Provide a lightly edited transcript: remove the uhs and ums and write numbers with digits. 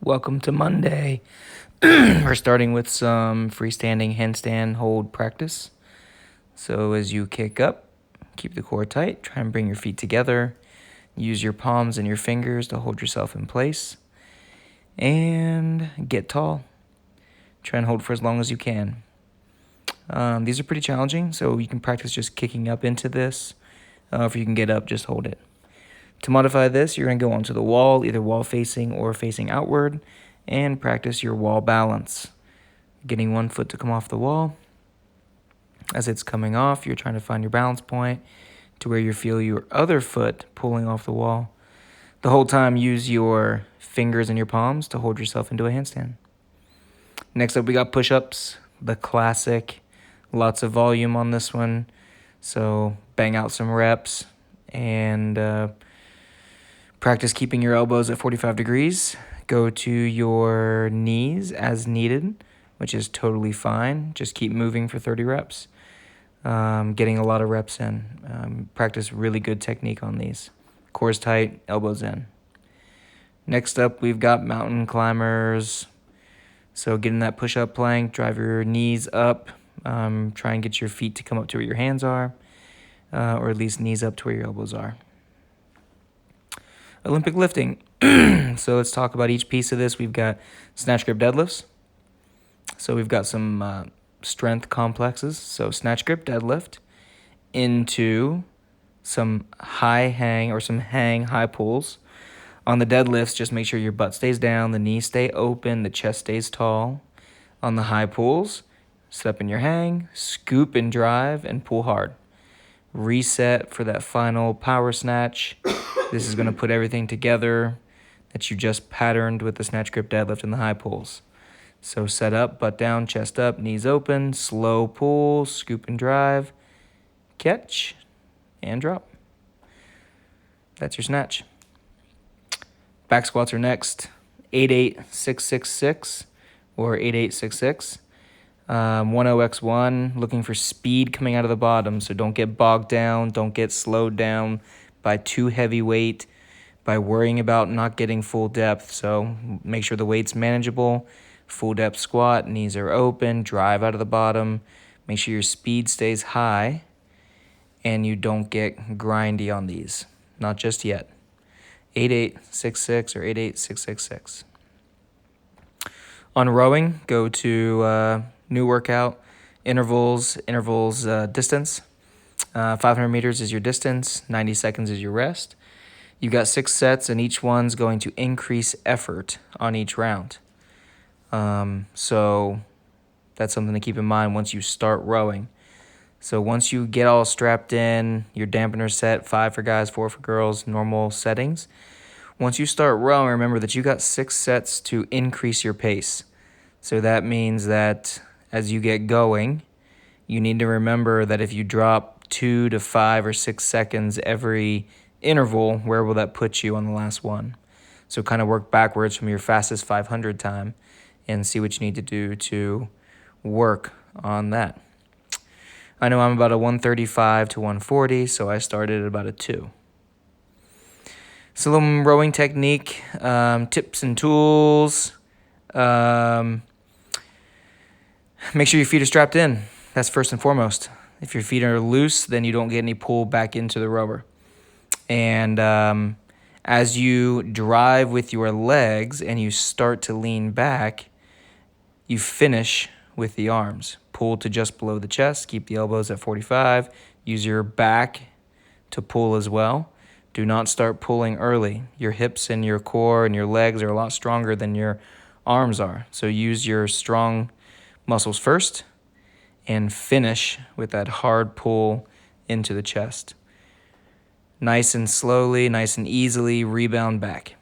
Welcome to Monday. We're starting with some freestanding handstand hold practice. So as you kick up, keep the core tight, try and bring your feet together. Use your palms and your fingers to hold yourself in place. And get tall. Try and hold for as long as you can. These are pretty challenging, so you can practice just kicking up into this. If you can get up, just hold it. To modify this, you're going to go onto the wall, either wall facing or facing outward, and practice your wall balance. Getting one foot to come off the wall. As it's coming off, you're trying to find your balance point to where you feel your other foot pulling off the wall. The whole time, use your fingers and your palms to hold yourself into a handstand. Next up, we got push-ups, the classic. Lots of volume on this one, so bang out some reps and practice keeping your elbows at 45 degrees. Go to your knees as needed, which is totally fine. Just keep moving for 30 reps. Getting a lot of reps in. Practice really good technique on these. Core's tight, elbows in. Next up, we've got mountain climbers. So get in that push-up plank, drive your knees up. Try and get your feet to come up to where your hands are, or at least knees up to where your elbows are. Olympic lifting. So let's talk about each piece of this. We've got snatch grip deadlifts. So we've got some strength complexes. So snatch grip deadlift into some high hang or some hang high pulls. On the deadlifts, just make sure your butt stays down, the knees stay open, the chest stays tall. On the high pulls, set up in your hang, scoop and drive, and pull hard. Reset for that final power snatch. This is going to put everything together that you just patterned with the snatch grip deadlift and the high pulls. So set up, butt down, chest up, knees open, slow pull, scoop and drive, catch, and drop. That's your snatch. Back squats are next. 8-8-6-6-6 or 8-8-6-6. 10x1, looking for speed coming out of the bottom. So don't get bogged down, don't get slowed down by too heavy weight, by worrying about not getting full depth. So make sure the weight's manageable. Full depth squat, knees are open, drive out of the bottom. Make sure your speed stays high and you don't get grindy on these. Not just yet. 8-8-6-6 or 8-8-6-6-6. On rowing, go to new workout, intervals, distance. 500 meters is your distance, 90 seconds is your rest. You've got 6 sets, and each one's going to increase effort on each round. So that's something to keep in mind once you start rowing. So once you get all strapped in, your dampener set, 5 for guys, 4 for girls, normal settings. Once you start rowing, remember that you got 6 sets to increase your pace. So that means that as you get going, you need to remember that if you drop 2 to 5 or 6 seconds every interval, where will that put you on the last one? So kind of work backwards from your fastest 500 time and see what you need to do to work on that. I know I'm about a 135 to 140, so I started at about a 2. So a little rowing technique, tips and tools. Make sure your feet are strapped in. That's first and foremost. If your feet are loose, then you don't get any pull back into the rower. And as you drive with your legs and you start to lean back, you finish with the arms. Pull to just below the chest. Keep the elbows at 45. Use your back to pull as well. Do not start pulling early. Your hips and your core and your legs are a lot stronger than your arms are. So use your strong muscles first and finish with that hard pull into the chest. Nice and slowly, nice and easily rebound back.